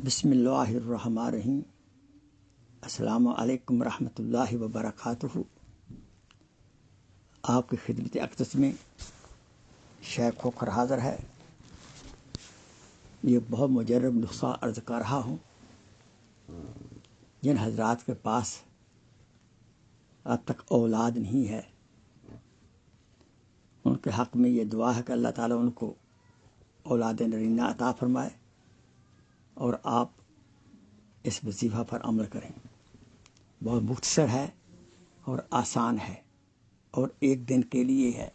بسم اللہ الرحمن الرحیم۔ السلام علیکم ورحمۃ اللہ وبرکاتہ۔ آپ کی خدمت اقدس میں شیخ خوخر حاضر ہے۔ یہ بہت مجرب نسخہ عرض کر رہا ہوں۔ جن حضرات کے پاس اب تک اولاد نہیں ہے ان کے حق میں یہ دعا ہے کہ اللہ تعالیٰ ان کو اولاد نرینہ عطا فرمائے اور آپ اس وظیفہ پر عمل کریں۔ بہت مختصر ہے اور آسان ہے اور ایک دن کے لیے ہے۔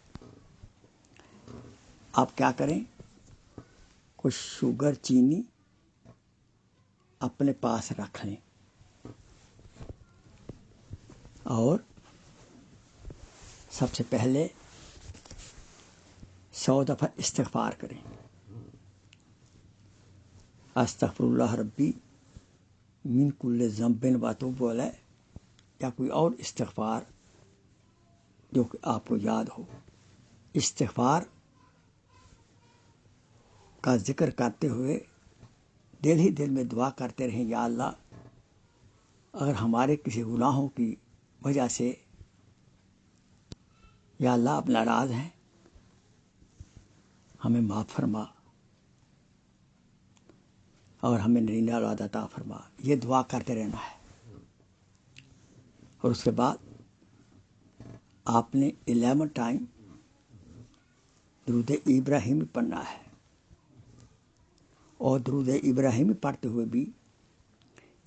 آپ کیا کریں، کچھ شوگر چینی اپنے پاس رکھ لیں اور سب سے پہلے 100 دفعہ استغفار کریں۔ استغفر اللہ ربی من کل ذنب واتوب الیہ، یا کوئی اور استغفار جو کہ آپ کو یاد ہو۔ استغفار کا ذکر کرتے ہوئے دل ہی دل میں دعا کرتے رہیں، یا اللہ اگر ہمارے کسی گناہوں کی وجہ سے یا اللہ آپ ناراض ہیں ہمیں معاف فرما اور ہمیں نرینہ اولاد عطا فرما۔ یہ دعا کرتے رہنا ہے۔ اور اس کے بعد آپ نے 11 ٹائم درود ابراہیمی پڑھنا ہے، اور درود ابراہیمی پڑھتے ہوئے بھی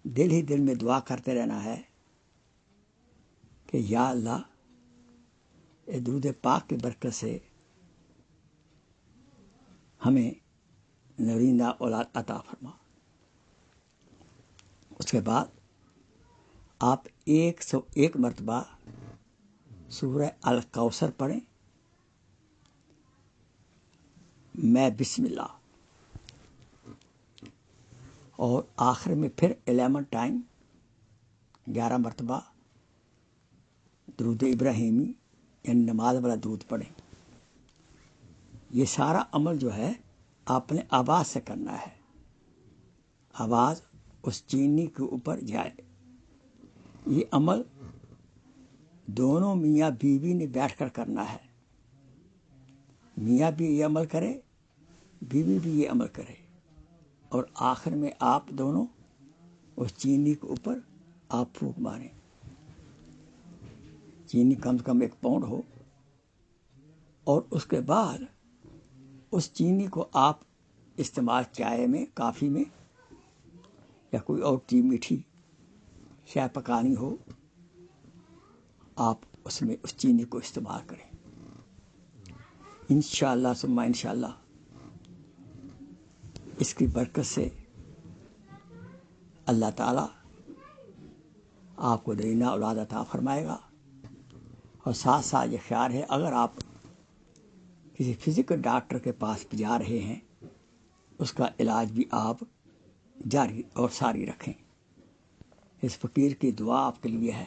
دل ہی دل میں دعا کرتے رہنا ہے کہ یا اللہ اے درود پاک کی برکت سے ہمیں نرینہ اولاد عطا فرما۔ اس کے بعد آپ 101 مرتبہ سورہ الکوثر پڑھیں، میں بسم اللہ، اور آخر میں پھر 11 ٹائم 11 مرتبہ درود ابراہیمی یعنی نماز والا درود پڑھیں۔ یہ سارا عمل جو ہے آپ نے آواز سے کرنا ہے، آواز اس چینی کے اوپر جائے۔ یہ عمل دونوں میاں بیوی نے بیٹھ کر کرنا ہے۔ میاں بھی یہ عمل کرے، بیوی بھی یہ عمل کرے، اور آخر میں آپ دونوں اس چینی کے اوپر آپ پھونک ماریں۔ چینی کم سے کم 1 پاؤنڈ ہو، اور اس کے بعد اس چینی کو آپ استعمال چائے میں، کافی میں، یا کوئی اور چیز میٹھی چائے پکانی ہو، آپ اس میں اس چینی کو استعمال کریں۔ انشاءاللہ ثم انشاءاللہ اس کی برکت سے اللہ تعالیٰ آپ کو نرینہ اولاد عطا فرمائے گا۔ اور ساتھ ساتھ یہ خیال ہے، اگر آپ کسی فزیکل ڈاکٹر کے پاس جا رہے ہیں اس کا علاج بھی آپ جاری اور ساری رکھیں۔ اس فقیر کی دعا آپ کے لیے ہے،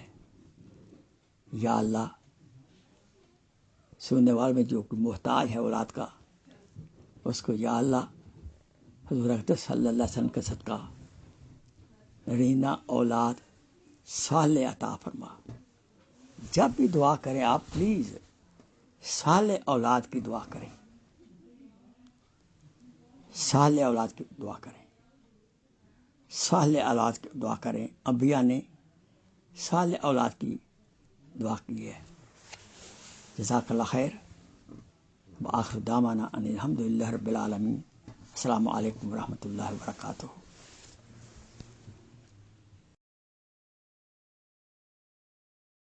یا اللہ سننے والے میں جو محتاج ہے اولاد کا، اس کو یا اللہ حضور اقدس صلی اللہ علیہ وسلم کے صدقہ نرینہ اولاد صالح عطا فرما۔ جب بھی دعا کریں آپ پلیز صالح اولاد کی دعا کریں، صالح اولاد کی دعا کریں، صالح اولاد کی دعا کریں۔ انبیاء نے صالح اولاد کی دعا کی ہے۔ جزاک اللہ خیر، وآخر دعوانا ان الحمد للہ رب العالمین۔ السلام علیکم ورحمۃ اللہ وبرکاتہ۔